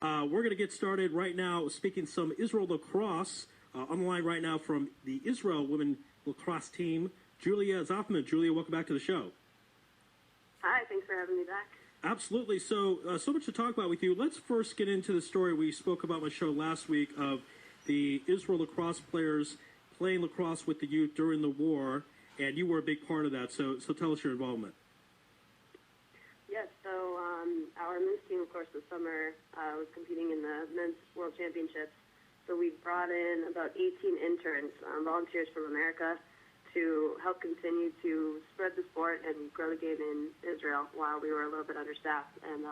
We're going to get started right now speaking some Israel lacrosse. On the line right now from the Israel women lacrosse team, Julia Szafman. Julia, welcome back to the show. Hi, thanks for having me back. Absolutely. So much to talk about with you. Let's first get into the story we spoke about on my show last week of the Israel lacrosse players playing lacrosse with the youth during the war, and you were a big part of that. So tell us your involvement. Yes, so our men's team, of course, this summer was competing in the men's world championships. So we brought in about 18 interns, volunteers from America, to help continue to spread the sport and grow the game in Israel while we were a little bit understaffed. And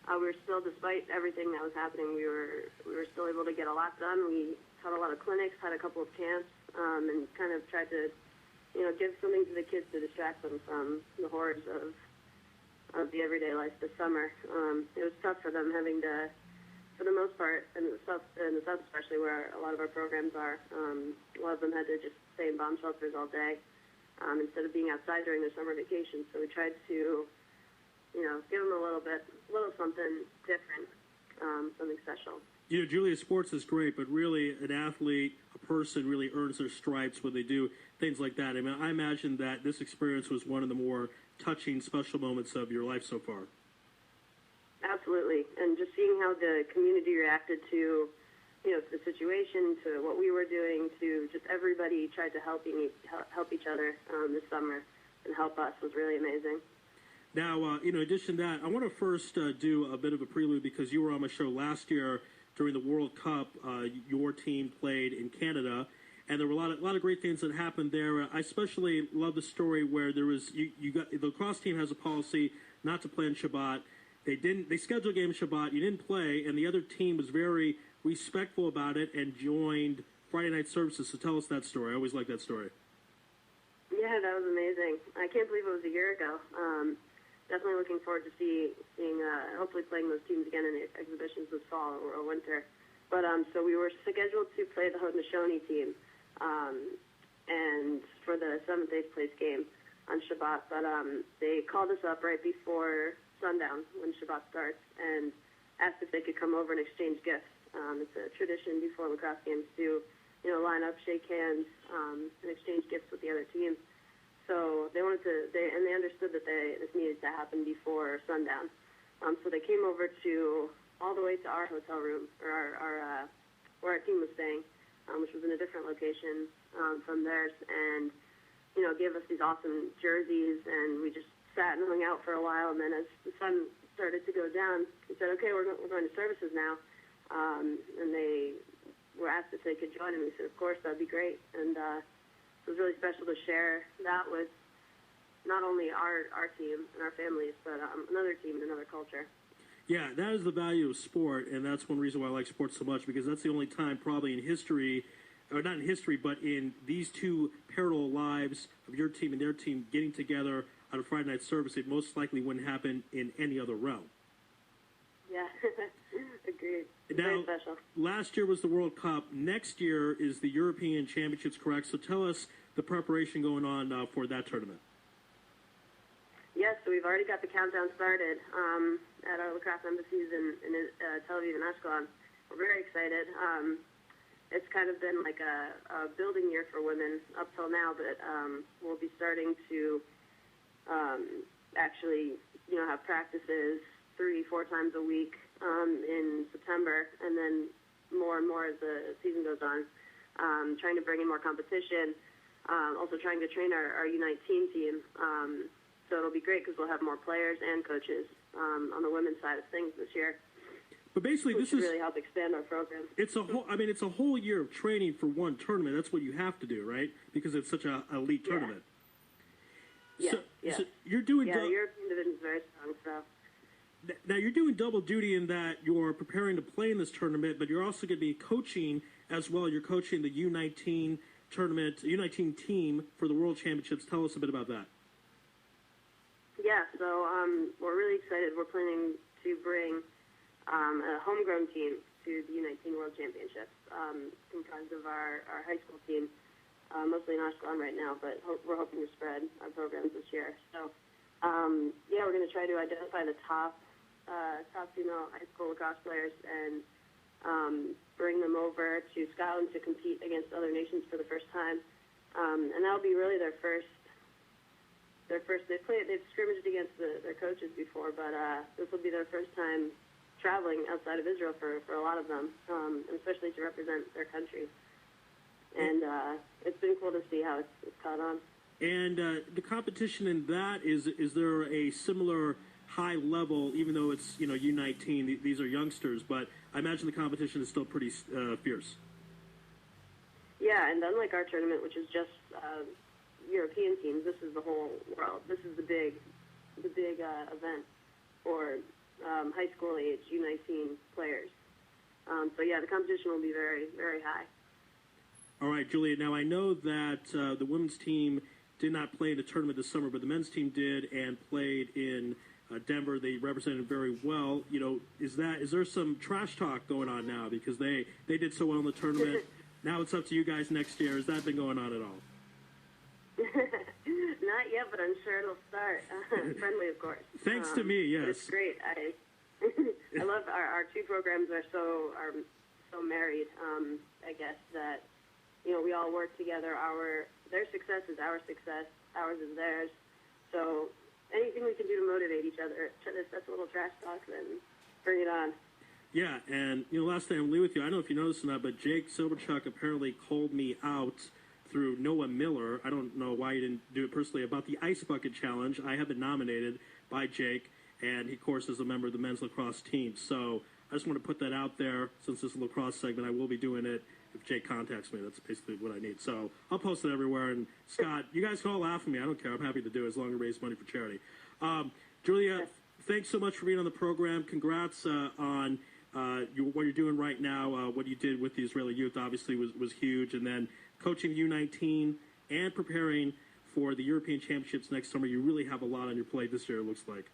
we were still, despite everything that was happening, we were still able to get a lot done. We taught a lot of clinics, had a couple of camps, and kind of tried to, give something to the kids to distract them from the horrors of the everyday life this summer. It was tough for them having to, for the most part, in the South especially, where a lot of our programs are, a lot of them had to just stay in bomb shelters all day instead of being outside during their summer vacation. So we tried to, give them a little something different, something special. Julia, sports is great, but really an athlete, a person really earns their stripes when they do things like that. I mean, I imagine that this experience was one of the more touching, special moments of your life so far. Absolutely. And just seeing how the community reacted to, the situation, to what we were doing, to just everybody tried to help each other this summer and help us was really amazing. Now, in addition to that, I want to first do a bit of a prelude because you were on my show last year during the World Cup. Your team played in Canada, and there were a lot of great things that happened there. I especially love the story where there was the lacrosse team has a policy not to play on Shabbat. They scheduled a game Shabbat. You didn't play, and the other team was very respectful about it and joined Friday night services. So tell us that story. I always like that story. Yeah, that was amazing. I can't believe it was a year ago. Definitely looking forward to seeing hopefully playing those teams again in the exhibitions this fall or winter. But so we were scheduled to play the Haudenosaunee team, and for the 7th, 8th place game on Shabbat. But they called us up right before sundown when Shabbat starts and asked if they could come over and exchange gifts. It's a tradition before lacrosse games to, line up, shake hands, and exchange gifts with the other team. So they understood that this needed to happen before sundown. So they came over all the way to our hotel room, or our where our team was staying, which was in a different location from theirs, and gave us these awesome jerseys, and we just sat and hung out for a while. And then as the sun started to go down, we said, "Okay, we're going to services now," and they were asked if they could join, and we said, "Of course, that'd be great." And it was really special to share that with not only our team and our families, but another team and another culture. Yeah, that is the value of sport, and that's one reason why I like sports so much, because that's the only time probably in history, or not in history, but in these two parallel lives of your team and their team getting together on a Friday night service, it most likely wouldn't happen in any other realm. Yeah, agreed. Now, very special. Last year was the World Cup. Next year is the European Championships, correct? So tell us the preparation going on for that tournament. Yes, so we've already got the countdown started at our lacrosse embassies in Tel-Aviv and Ashkelon. We're very excited. It's kind of been like a building year for women up till now, but we'll be starting to actually, have practices 3-4 times a week in September, and then more and more as the season goes on. Trying to bring in more competition, also trying to train our U19 team. So it'll be great because we'll have more players and coaches on the women's side of things this year. But basically, this is really help expand our program. It's a whole year of training for one tournament. That's what you have to do, right? Because it's such an elite tournament. Yeah. So you're doing. Yeah, the European division is very strong. So now you're doing double duty in that you're preparing to play in this tournament, but you're also going to be coaching as well. You're coaching the U19 tournament, U19 team for the World Championships. Tell us a bit about that. Yeah, so we're really excited. We're planning to bring a homegrown team to the U19 World Championships, comprised of our high school team, mostly in Ashkelon right now, but we're hoping to spread our programs this year. So, we're going to try to identify the top top female high school lacrosse players and bring them over to Scotland to compete against other nations for the first time. And that'll be really their first. They've scrimmaged against their coaches before, but this will be their first time traveling outside of Israel for a lot of them, and especially to represent their country. And it's been cool to see how it's caught on. And the competition in that, is there a similar high level, even though it's, U19, these are youngsters, but I imagine the competition is still pretty fierce. Yeah, and unlike our tournament, which is just European teams, this is the whole world. This is the big event for high school age U19 players. So yeah, the competition will be very, very high. All right, Julia. Now I know that the women's team did not play in the tournament this summer, but the men's team did and played in Denver. They represented very well. Is there some trash talk going on now because they did so well in the tournament? Now it's up to you guys next year. Has that been going on at all? Not yet, but I'm sure it'll start. Friendly, of course. Thanks to me, yes. It's great. I love our two programs are so married. I guess that we all work together. Their success is our success. Ours is theirs. So anything we can do to motivate each other, that's a little trash talk, then bring it on. Yeah, and last thing I'm leave with you. I don't know if you noticed or not, but Jake Silverchuck apparently called me out through Noah Miller. I don't know why he didn't do it personally about the Ice Bucket Challenge. I have been nominated by Jake, and he, of course, is a member of the men's lacrosse team. So I just want to put that out there. Since this is a lacrosse segment, I will be doing it if Jake contacts me. That's basically what I need. So I'll post it everywhere. And Scott, you guys can all laugh at me. I don't care. I'm happy to do it as long as I raise money for charity. Julia, thanks so much for being on the program. Congrats on what you're doing right now. What you did with the Israeli youth obviously was huge. And then coaching U19 and preparing for the European Championships next summer. You really have a lot on your plate this year, it looks like.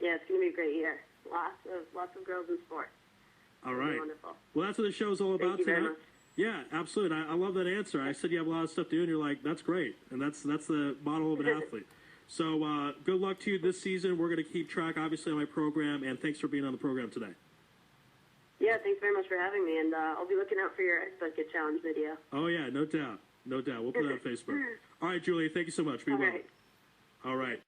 Yeah, it's going to be a great year. Lots of girls in sports. All right. Wonderful. Well, that's what the show's all about Thank you tonight. very much. Yeah, absolutely. I love that answer. I said you have a lot of stuff to do, and you're like, that's great. And that's the model of an athlete. So good luck to you this season. We're going to keep track, obviously, on my program, and thanks for being on the program today. Yeah, thanks very much for having me, and I'll be looking out for your Ice Bucket Challenge video. Oh, yeah, no doubt. No doubt. We'll put it on Facebook. All right, Julia, thank you so much. Be well. Right. All right.